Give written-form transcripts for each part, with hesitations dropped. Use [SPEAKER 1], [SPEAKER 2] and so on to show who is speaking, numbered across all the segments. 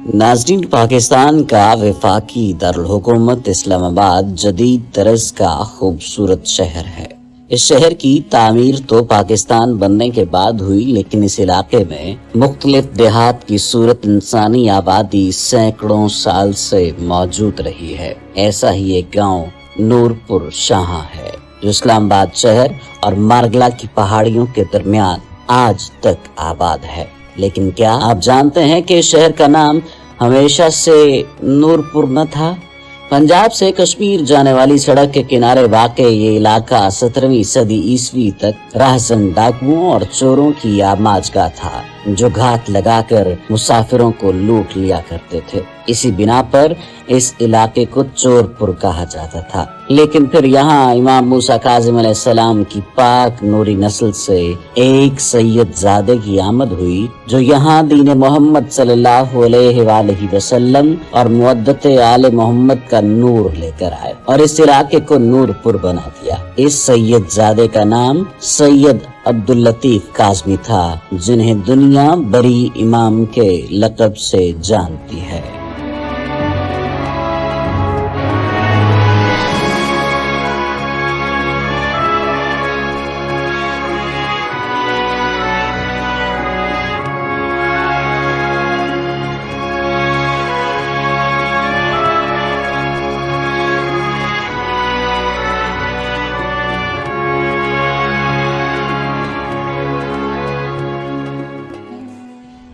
[SPEAKER 1] नाज़रीन, पाकिस्तान का वफाकी दारुल-हुकूमत इस्लामाबाद जदीद तर्ज का खूबसूरत शहर है। इस शहर की तामीर तो पाकिस्तान बनने के बाद हुई, लेकिन इस इलाके में मुख्तलिफ देहात की सूरत इंसानी आबादी सैकड़ों साल से मौजूद रही है। ऐसा ही एक गांव नूरपुर शाह है, जो इस्लामाबाद शहर और मारगला की पहाड़ियों के दरमियान आज तक आबाद है। लेकिन क्या आप जानते हैं कि शहर का नाम हमेशा से नूरपुर न था? पंजाब से कश्मीर जाने वाली सड़क के किनारे वाक़ ये इलाका 17वीं सदी ईस्वी तक राहसन डाकुओं और चोरों की आमाजगाह था, जो घात लगाकर मुसाफिरों को लूट लिया करते थे। इसी बिना पर इस इलाके को चोरपुर कहा जाता था। लेकिन फिर यहाँ इमाम मूसा काज़िम अलैहिस्सलाम की पाक नूरी नस्ल से एक सैयद ज़ादे की आमद हुई, जो यहाँ दीन मोहम्मद सल्लल्लाहु अलैहि वसल्लम और मुअद्दत आले मोहम्मद का नूर लेकर आए और इस इलाके को नूरपुर बना दिया। इस सैयद ज़ादे का नाम सैयद अब्दुल लतीफ काज़मी था, जिन्हें दुनिया बरी इमाम के लक़ब से जानती है।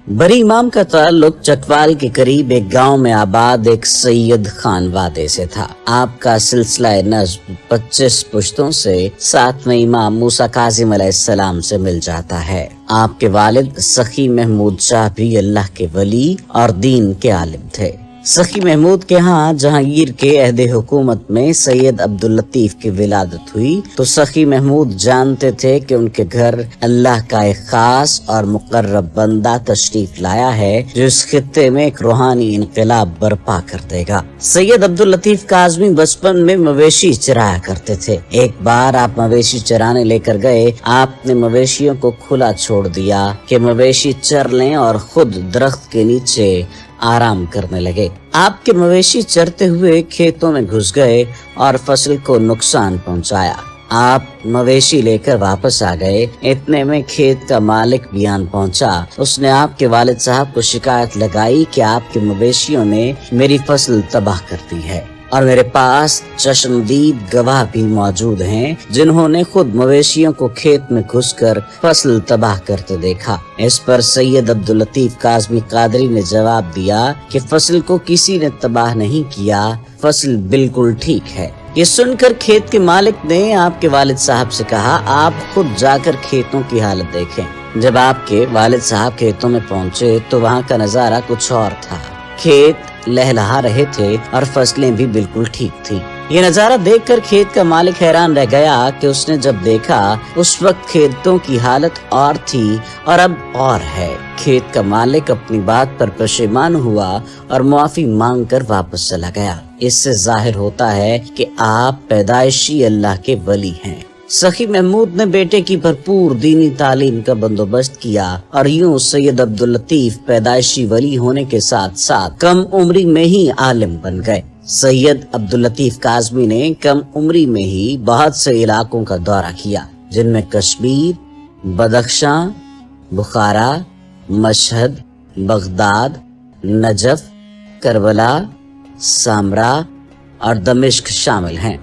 [SPEAKER 1] बरी इमाम का ताल्लुक चटवाल के करीब एक गांव में आबाद एक सैयद खान वादे से था। आपका सिलसिला नस्ब 25 पुश्तों से 7वें इमाम मूसा काज़िम अलैहिस्सलाम से मिल जाता है। आपके वालिद सखी महमूद शाह भी अल्लाह के वली और दीन के आलिम थे। सखी महमूद के यहाँ जहांगीर के अहद हुकूमत में सैयद अब्दुल लतीफ की विलादत हुई, तो सखी महमूद जानते थे कि उनके घर अल्लाह का एक खास और मुकर्रब बंदा तशरीफ लाया है, जो इस खित्ते में एक रूहानी इनकलाब बर्पा कर देगा। सैयद अब्दुल लतीफ काज़मी बचपन में मवेशी चराया करते थे। एक बार आप मवेशी चराने लेकर गए। आपने मवेशियों को खुला छोड़ दिया कि मवेशी चर लें और खुद दरख्त के नीचे आराम करने लगे। आपके मवेशी चरते हुए खेतों में घुस गए और फसल को नुकसान पहुंचाया। आप मवेशी लेकर वापस आ गए। इतने में खेत का मालिक भी आन पहुंचा। उसने आपके वालिद साहब को शिकायत लगाई कि आपके मवेशियों ने मेरी फसल तबाह कर दी है और मेरे पास चश्मदीद गवाह भी मौजूद हैं, जिन्होंने खुद मवेशियों को खेत में घुसकर फसल तबाह करते देखा। इस पर सैयद अब्दुल लतीफ काज़मी कादरी ने जवाब दिया कि फसल को किसी ने तबाह नहीं किया, फसल बिल्कुल ठीक है। ये सुनकर खेत के मालिक ने आपके वालिद साहब से कहा, आप खुद जाकर खेतों की हालत देखें। जब आपके वालिद साहब खेतों में पहुंचे तो वहाँ का नजारा कुछ और था। खेत लहलहा रहे थे और फसलें भी बिल्कुल ठीक थी। ये नजारा देखकर खेत का मालिक हैरान रह गया कि उसने जब देखा उस वक्त खेतों की हालत और थी और अब और है। खेत का मालिक अपनी बात पर पशेमान हुआ और मुआफी मांगकर वापस चला गया। इससे जाहिर होता है कि आप पैदाइशी अल्लाह के वली हैं। सखी महमूद ने बेटे की भरपूर दीनी तालीम का बंदोबस्त किया और यूं सैयद अब्दुल लतीफ पैदाइशी वली होने के साथ साथ कम उम्री में ही आलिम बन गए। सैयद अब्दुल लतीफ काज़मी ने कम उम्री में ही बहुत से इलाकों का दौरा किया, जिनमें कश्मीर, बदख्शां, बुखारा, Mashhad, Baghdad, Najaf, Karbala, Samra और दमिश्क शामिल हैं।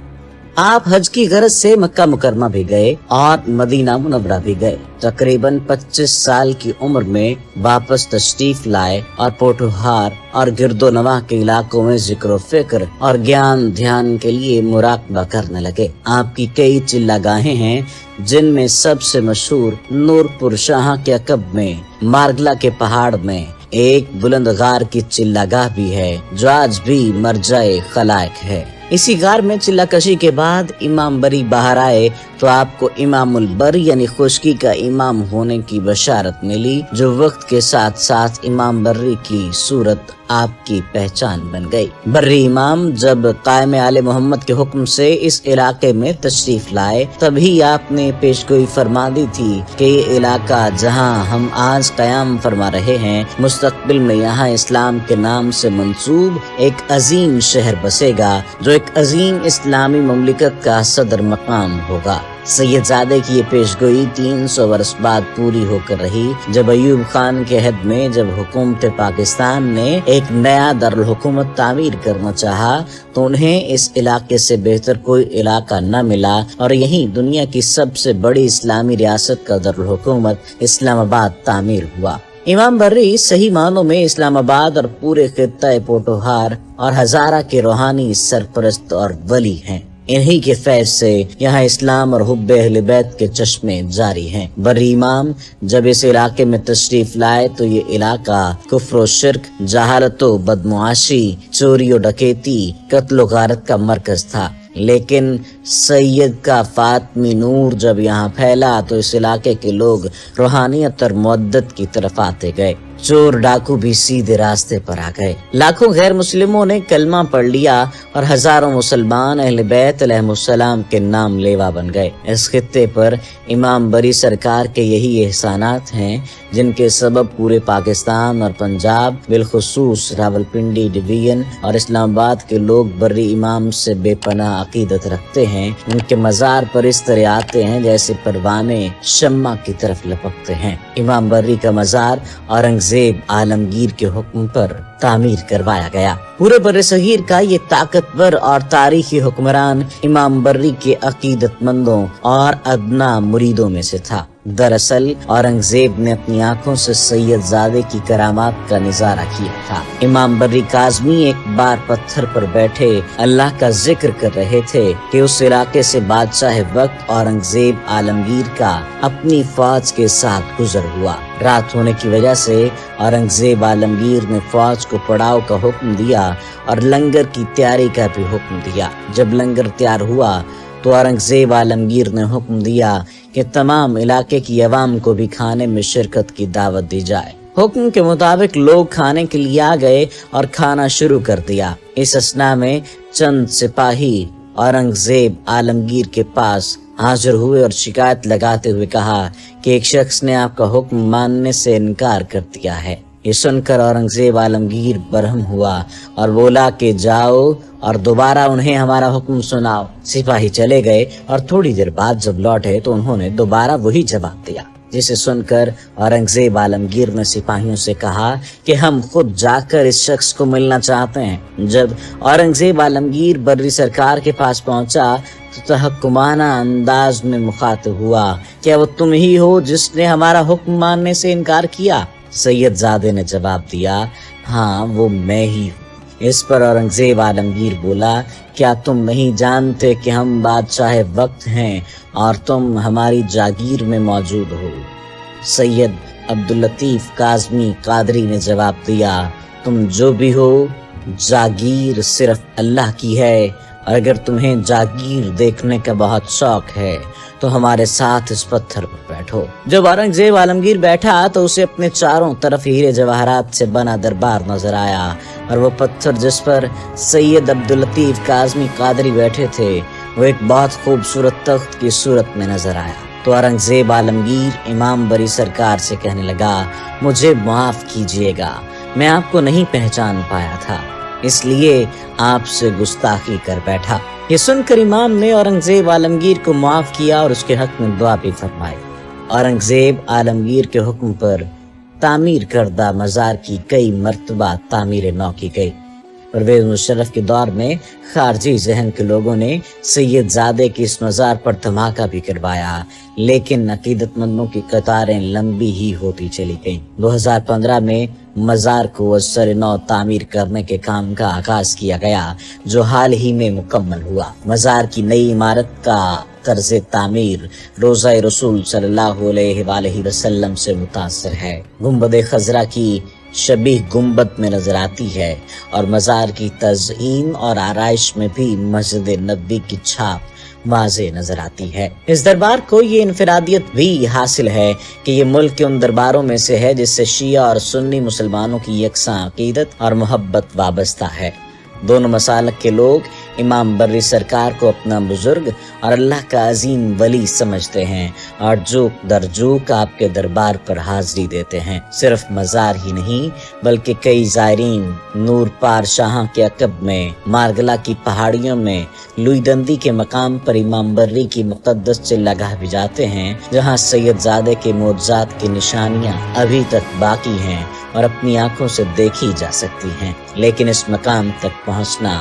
[SPEAKER 1] आप हज की गरज से मक्का मुकरमा भी गए और मदीना मुनव्वरा भी गए। तकरीबन 25 साल की उम्र में वापस तशरीफ लाए और पोठोहार और गिरदो नवाह के इलाकों में जिक्र फिक्र और ज्ञान ध्यान के लिए मुराकबा करने लगे। आपकी कई चिल्लागाहें हैं, जिनमें सबसे मशहूर नूरपुर शाह के अकब में मारगला के पहाड़ में एक बुलंद गार की चिल्लागाह भी है, जो आज भी मरजाए खलाइक है। इसी गार में चिल्ला कशी के बाद इमाम बरी बाहर आए तो आपको इमाम उल बर यानी खुश्की का इमाम होने की बशारत मिली, जो वक्त के साथ साथ इमाम बर्री की सूरत आपकी पहचान बन गई। बर्री इमाम जब कायम आले मोहम्मद के हुक्म से इस इलाके में तशरीफ लाए, तभी आपने पेशगोई फरमा दी थी कि ये इलाका जहां हम आज कयाम फरमा रहे हैं, मुस्तकबिल में यहाँ इस्लाम के नाम से मंसूब एक अजीम शहर बसेगा, जो एक अजीम इस्लामी ममलिकत का सदर मकाम होगा। सैयदजादे की ये पेशगोई 300 वर्ष बाद पूरी होकर रही, जब अयूब खान के हद में जब हुकूमत पाकिस्तान ने एक नया दारुल हुकूमत तामीर करना चाहा, तो उन्हें इस इलाके से बेहतर कोई इलाका न मिला और यही दुनिया की सबसे बड़ी इस्लामी रियासत का दारुल हुकूमत इस्लामाबाद तामीर हुआ। इमाम बर्री सही मानों में इस्लामाबाद और पूरे खित्ता पोटोहार और हजारा के रूहानी सरपरस्त और वली हैं। इन्हीं के फैज से यहाँ इस्लाम और हुब्बे अहले बैत के चश्मे जारी हैं। बर्री इमाम जब इस इलाके में तशरीफ लाए तो ये इलाका कुफ्र शिर्क, जहालतो बदमुआशी, चोरी और डकैती, कत्ल गारत का मरकज था। लेकिन सैयद का फातमी नूर जब यहाँ फैला तो इस इलाके के लोग रूहानियत और मुअद्दत की तरफ आते गए। चोर डाकू भी सीधे रास्ते पर आ गए। लाखों गैर मुस्लिमों ने कलमा पढ़ लिया और हजारों मुसलमान अहले बैत अलैहिमुस्सलाम के नाम लेवा बन गए। इस खित्ते पर इमाम बरी सरकार के यही एहसानात हैं जिनके सबब पूरे पाकिस्तान और पंजाब, बिलखुसूस रावलपिंडी डिवीजन और इस्लामाबाद के लोग बर्री इमाम से बेपनाह अकीदत रखते हैं। उनके मजार पर इस तरह आते हैं जैसे परवाने शम्मा की तरफ लपकते हैं। इमाम बर्री का मजार औरंगजेब आलमगीर के हुक्म पर तामीर करवाया गया। पूरे बर्रे सगीर का ये ताकतवर और तारीखी हुक्मरान इमाम बर्री के अकीदतमंदों और अदना मुरीदों में से था। दरअसल औरंगजेब ने अपनी आंखों से सैयदजादे की करामात का नजारा किया था। इमाम बर्री काज़मी एक बार पत्थर पर बैठे अल्लाह का जिक्र कर रहे थे कि उस इलाके से बादशाह वक्त औरंगजेब आलमगीर का अपनी फौज के साथ गुजर हुआ। रात होने की वजह से औरंगजेब आलमगीर ने फौज को पड़ाव का हुक्म दिया और लंगर की तैयारी का भी हुक्म दिया। जब लंगर तैयार हुआ तो औरंगजेब आलमगीर ने हुक्म दिया कि तमाम इलाके की अवाम को भी खाने में शिरकत की दावत दी जाए। हुक्म के मुताबिक लोग खाने के लिए आ गए और खाना शुरू कर दिया। इस असना में चंद सिपाही औरंगजेब आलमगीर के पास हाजिर हुए और शिकायत लगाते हुए कहा कि एक शख्स ने आपका हुक्म मानने से इनकार कर दिया है। ये सुनकर औरंगजेब आलमगीर बरहम हुआ और बोला कि जाओ और दोबारा उन्हें हमारा हुक्म सुनाओ। सिपाही चले गए और थोड़ी देर बाद जब लौटे तो उन्होंने दोबारा वही जवाब दिया, जिसे सुनकर औरंगजेब आलमगीर ने सिपाहियों से कहा कि हम खुद जाकर इस शख्स को मिलना चाहते हैं। जब औरंगजेब आलमगीर बर्री सरकार के पास पहुंचा तो तहक्कुमाना अंदाज में मुखातिब हुआ, क्या वो तुम ही हो जिसने हमारा हुक्म मानने से इनकार किया? सैयदजादे ने जवाब दिया, हाँ वो मैं ही हूँ। इस पर औरंगजेब आलमगीर बोला, क्या तुम नहीं जानते कि हम बादशाह वक्त हैं और तुम हमारी जागीर में मौजूद हो? सैयद अब्दुल लतीफ काज़मी कादरी ने जवाब दिया, तुम जो भी हो, जागीर सिर्फ अल्लाह की है और अगर तुम्हें जागीर देखने का बहुत शौक है तो हमारे साथ इस पत्थर पर बैठो। जब औरंगजेब आलमगीर बैठा तो उसे अपने चारों तरफ हीरे जवाहरात से बना दरबार नजर आया और वो पत्थर जिस पर सैयद अब्दुल लतीफ काज़मी कादरी बैठे थे वो एक बहुत खूबसूरत तख्त की सूरत में नजर आया। तो औरंगजेब आलमगीर इमाम बरी सरकार से कहने लगा, मुझे माफ कीजिएगा, मैं आपको नहीं पहचान पाया था, इसलिए आपसे गुस्ताखी कर बैठा। ये सुनकर इमाम ने औरंगजेब आलमगीर को माफ किया और उसके हक में दुआ भी फरमाई। औरंगजेब आलमगीर के हुक्म पर तामीर करदा मजार की कई मर्तबा तामीर नौ की गई। परवेज मुशर्रफ के दौर में खारजी जहन के लोगों ने सैयदजादे की इस मजार पर धमाका भी करवाया, लेकिन अकीदतमंदों की कतारें लंबी ही होती चली गईं। 2015 में मजार को असर नौ तामीर करने के काम का आगाज किया गया, जो हाल ही में मुकम्मल हुआ। मजार की नई इमारत का तर्ज तामीर रोज़ा रसूल सल्लल्लाहु अलैहि वसल्लम से मुतासिर है। गुंबद खजरा की शबीह गुंबद में नजर आती है और मजार की तज़हीन और आराइश में भी मस्जिद नबी की छाप वाज़े नजर आती है। इस दरबार को ये इनफरादियत भी हासिल है कि ये मुल्क के उन दरबारों में से है जिससे शिया और सुन्नी मुसलमानों की यकसां अकीदत और मोहब्बत वाबस्ता है। दोनों मसालक के लोग इमाम बर्री सरकार को अपना बुजुर्ग और अल्लाह का अजीम वली समझते हैं और जूक दर जूक आपके दरबार पर हाजिरी देते हैं। सिर्फ मज़ार ही नहीं बल्कि कई ज़ायरीन नूर पार शाह के अकब में, मारगला की पहाड़ियों में, लुईदंदी के मकाम पर इमाम बर्री की मुक़द्दस चिल्लागाह भी जाते हैं, जहाँ सैयदजादे के मोज़ात की निशानियाँ अभी तक बाकी हैं और अपनी आंखों से देखी जा सकती हैं। लेकिन इस मकाम तक पहुंचना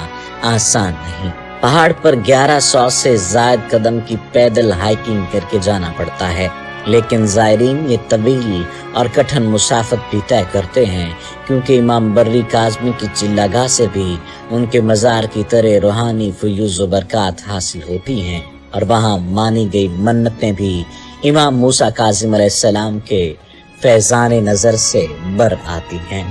[SPEAKER 1] आसान नहीं। पहाड़ पर 1100 से ज़ायद कदम की पैदल हाइकिंग करके जाना पड़ता है, लेकिन ज़ायरीन ये तवील और कठिन मुसाफत भी तय करते हैं, क्योंकि इमाम बर्री काज़मी की चिल्लागाह से भी उनके मज़ार की तरह रूहानी फयूज़ व बरक़ात हासिल होती हैं और वहाँ मानी गई मन्नतें भी इमाम मूसा काज़िम अलैहिस्सलाम के फैज़ान नज़र से बर आती हैं।